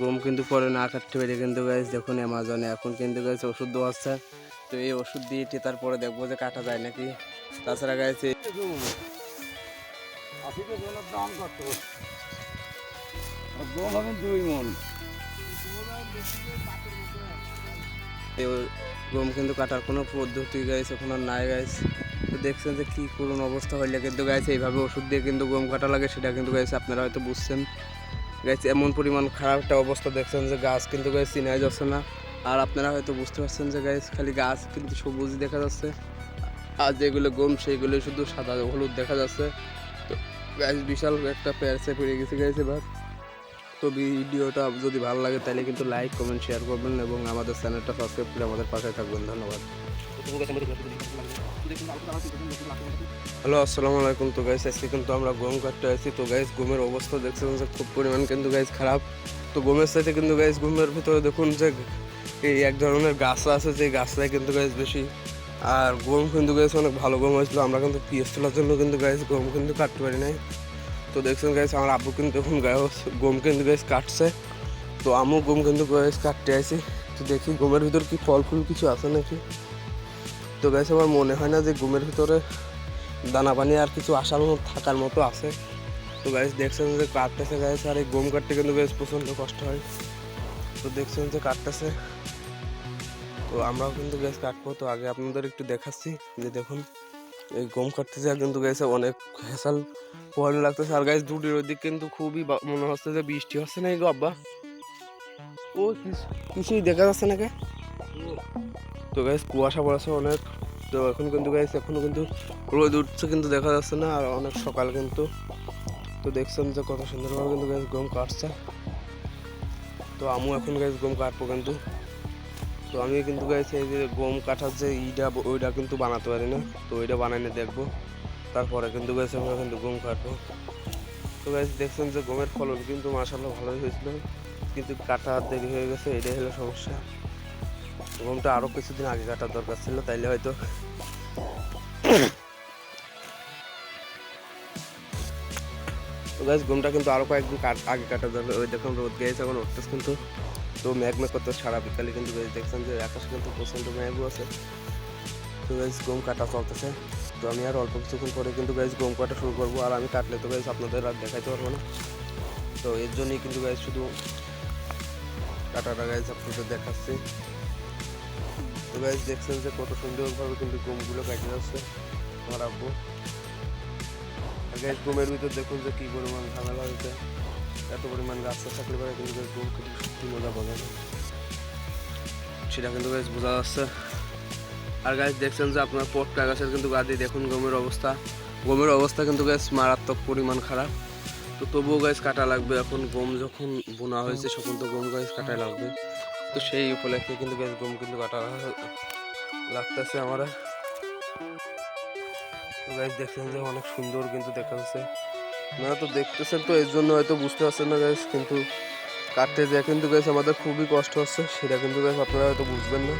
গম কিন্তু পরে না কাটতে পারি কিন্তু গাইস দেখুন অ্যামাজনে এখন কিন্তু গাইস ওষুধ দেওয়া হচ্ছে। তো এই ওষুধ দিয়ে তারপরে দেখবো যে কাটা যায় নাকি। তাছাড়া গাইস দাম কত? গম হবে 2 মণ। গম কিন্তু কাটার কোনো পদ্ধতি গাইস এখন আর নাই গাইস। তো দেখছেন যে কী করুন অবস্থা হইলে কিন্তু গাইস এইভাবে ওষুধ দিয়ে কিন্তু গম কাটা লাগে, সেটা কিন্তু গাইস আপনারা হয়তো বুঝছেন। গাইস এমন পরিমাণ খারাপ একটা অবস্থা দেখছেন যে গাছ কিন্তু গাইস চিনাই যাচ্ছে না। আর আপনারা হয়তো বুঝতে পারছেন যে গাইস খালি গাছ কিন্তু সবুজ দেখা যাচ্ছে, আর যেগুলো গম সেইগুলো শুধু সাদা হলুদ দেখা যাচ্ছে। তো গাইস বিশাল একটা প্যারসে পড়ে গেছে গাইস এবার। তো ভিডিওটা যদি ভালো লাগে তাহলে কিন্তু লাইক কমেন্ট শেয়ার করবেন এবং আমাদের চ্যানেলটা সাবস্ক্রাইব করে আমাদের পাশে থাকবেন। ধন্যবাদ। হ্যালো আসসালামু আলাইকুম। তো গাইস আজকে কিন্তু আমরা গম কাটতে আসছি। তো গাইস গমের অবস্থা দেখছেন যে খুব পরিমাণ কিন্তু গাইস খারাপ। তো গমের সাথে কিন্তু গাইস গমের ভিতরে দেখুন যে এই এক ধরনের গাছ আছে, যে গাছটাই কিন্তু গাইস বেশি। আর গম কিন্তু গাইস অনেক ভালো গম হয়েছিল, আমরা কিন্তু পিএস তোলার জন্য কিন্তু গাইস গম কিন্তু কাটতে পারি নাই। তো দেখছেন গাইস আমার আব্বু কিন্তু এখন গম কিন্তু গাইস কাটছে। তো আমিও গম কিন্তু গাইস কাটতে আসি। তো দেখি গমের ভিতর কি ফল ফুল কিছু আছে নাকি। তো গাইস আমার মনে হয় না যে গমের ভিতরে দানা পানি আর কিছু আসার মতো থাকার মতো আছে। তো গাইস দেখছেন যে কাটতেছে গাইস, আর এই গম কাটতে কিন্তু গাইস প্রচণ্ড কষ্ট হয়। তো দেখছেন যে কাটতেছে, তো আমরাও কিন্তু গাইস কাটবো। তো আগে আপনাদের একটু দেখাচ্ছি যে দেখুন এই গম কাটতেছে কিন্তু গাইস অনেক হেসাল পোহানো লাগতেছে। আর গাইস দুটির ওইদিক কিন্তু খুবই মনে হচ্ছে যে বৃষ্টি হচ্ছে না। এই গো আব্বা ও কিছুই দেখা যাচ্ছে না কে। তো গাইস কুয়াশা পড়েছে অনেক। তো এখন কিন্তু গাইস এখনো কিন্তু রোদ উঠছে কিন্তু দেখা যাচ্ছে না, আর অনেক সকাল কিন্তু। তো দেখছেন যে কত সুন্দরভাবে কিন্তু গাইস গম কাটছে। তো আমিও এখন গাইস গম কাটবো কিন্তু। তো আমি কিন্তু গাইস এই যে গম কাটার যে ওইটা কিন্তু বানাতে পারি না। তো ওইটা বানাইলে দেখবো, তারপরে কিন্তু গাইস আমরা কিন্তু গম কাটবো। তো গাইস দেখছেন যে গমের ফলন কিন্তু মাশাআল্লাহ ভালোই হয়েছিল, কিন্তু কাটা দেরি হয়ে গেছে, এটাই হলো সমস্যা। গমটা আরও কিছুদিন আগে কাটার দরকার ছিল, তাইলে হয়তো। তো গাইস গমটা কিন্তু আরও কয়েকদিন আগে কাটা দরকার। ওই দেখুন রোদ গেছে এখন উঠতেছে কিন্তু। তো ম্যাগমে করতে সারা বিকালে কিন্তু গাইস দেখছেন যে আকাশে কিন্তু প্রচণ্ড ম্যাগও আছে। তো গাইস গম কাটা চলতেছে। তো আমি আর অল্প কিছুক্ষণ পরে কিন্তু গাইস গম কাটা শুরু করবো। আর আমি কাটলে তো গাইস আপনাদের আর দেখাইতে পারবো না। তো এর জন্যই কিন্তু গাইস শুধু কাটাটা গাইস আপনাদের দেখাচ্ছি। তো গাইস দেখছেন যে কত সুন্দরভাবে কিন্তু গমগুলো কেটে যাচ্ছে আমার আব্বু। আর গাইস গমের ভিতর দেখুন যে কী পরিমাণ ঝামেলা হয়েছে। এত পরিমাণ গাছটা থাকলে পরে কিন্তু গাইস গম কেটে সত্যি মজা পাবে না, সেটা কিন্তু গাইস বোঝা যাচ্ছে। আর গাইস দেখছেন যে আপনার পটকা গাছের কিন্তু গাদি দেখুন গমের অবস্থা কিন্তু গাইস মারাত্মক পরিমাণ খারাপ। তো তবুও গাইস কাটা লাগবে, এখন গম যখন বোনা হয়েছে তখন তো গম গাইস কাটাই লাগবে। তো সেই উপলক্ষে কিন্তু গাইস গম কিন্তু কাটা লাগতেছে আমার। তো গাইস দেখছেন যে অনেক সুন্দর কিন্তু দেখা যাচ্ছে না। তো দেখতেছেন তো এর জন্য হয়তো বুঝতে পারছেন না গাইস, কিন্তু কাটতে যায় কিন্তু গাইস আমাদের খুবই কষ্ট হচ্ছে, সেটা কিন্তু গাইস আপনারা হয়তো বুঝবেন না।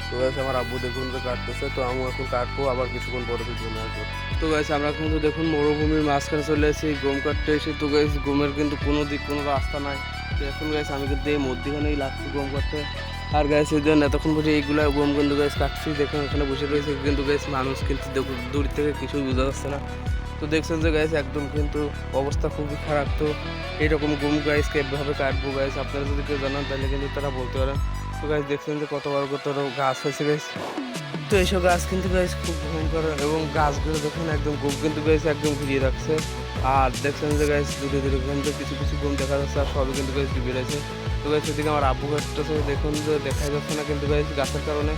তো গাইস আমার আব্বু দেখুন যে কাটতেছে, তো আমি এখন কাটবো, আবার কিছুক্ষণ পরে ভিডিও নিয়ে আসবো। তো গাইস আমরা কিন্তু দেখুন মরুভূমির মাঝখানে চলে এসেছি গম কাটতে এসে। তো গাইস গমের কিন্তু কোনো রাস্তা নাই। তো এখন গাইস আমি কিন্তু এই মধ্যখানেই লাগছি গম কাটতে। আর গাইস এই জন্য এতক্ষণ পরে এইগুলা গম কিন্তু গাইস কাটছি, দেখুন এখানে বসে রয়েছে কিন্তু গাইস মানুষ কিন্তু দেখুন দূর থেকে কিছুই বোঝা যাচ্ছে না। তো দেখছেন যে গাইস একদম কিন্তু অবস্থা খুবই খারাপ। তো এইরকম গম গাইস এভাবে কাটবো গাইস, আপনারা যদি কেউ জানান তাহলে কিন্তু তারা বলতে পারেন। তো গাইস দেখছেন যে কত বড় কত গাছ হয়েছে গাইস। তো এইসব গাছ কিন্তু গাইস খুব ভয়ঙ্কর, এবং গাছগুলো দেখুন একদম গম কিন্তু গাইস একদম ঘিরিয়ে রাখছে। আর দেখছেন যে গাইস দূরে দূরে কিন্তু কিছু কিছু গম দেখা যাচ্ছে, আর সবই কিন্তু গাইস ডুবে রয়েছে। তো গাইস এদিকে আমার আব্বু কাটতেছে, দেখুন যে দেখা যাচ্ছে না কিন্তু গাইস গাছের কারণে।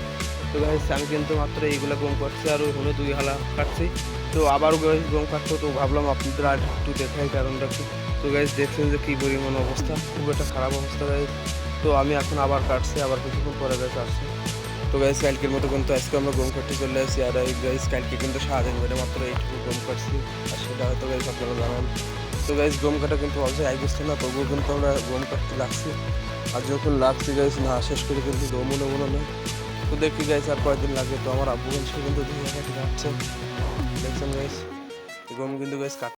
তো গাইস আমি কিন্তু মাত্র এইগুলো গম কাটছি, আর ওই হলো 2 হালা কাটছি। তো আবারও গাইস গম কাটবো, তো ভাবলাম আপনাদের আর একটু দেখাই কারণটা কি। তো গাইস দেখছেন যে কী পরিমাণ অবস্থা, খুব একটা খারাপ অবস্থা গাইস। তো আমি এখন আবার কাটছি, আবার কিছুক্ষণ পরে গাইস আসছি। তো গাইস কালকের মতো কিন্তু আজকে আমরা গম কাটতে চলে আসছি। আর এই গাইস কালকে কিন্তু সারাদিন ধরে মাত্র এইটুকু গম কাটছি, আর সেটা হয়তো গাইস আপনারা জানান। তো গাইস গম কাটা কিন্তু অবশ্যই আই বুঝছে না, তবুও কিন্তু আমরা গম কাটতে লাগছি। আর যখন লাগছি গাইস না শেষ করে কিন্তু দমও নেবো না। তো দেখি গাইস আর কয়েকদিন লাগে। তো আমার আব্বু সে কিন্তু 2 জায়গায় যাচ্ছে, দেখছেন গাইস গম কিন্তু গাইস কাট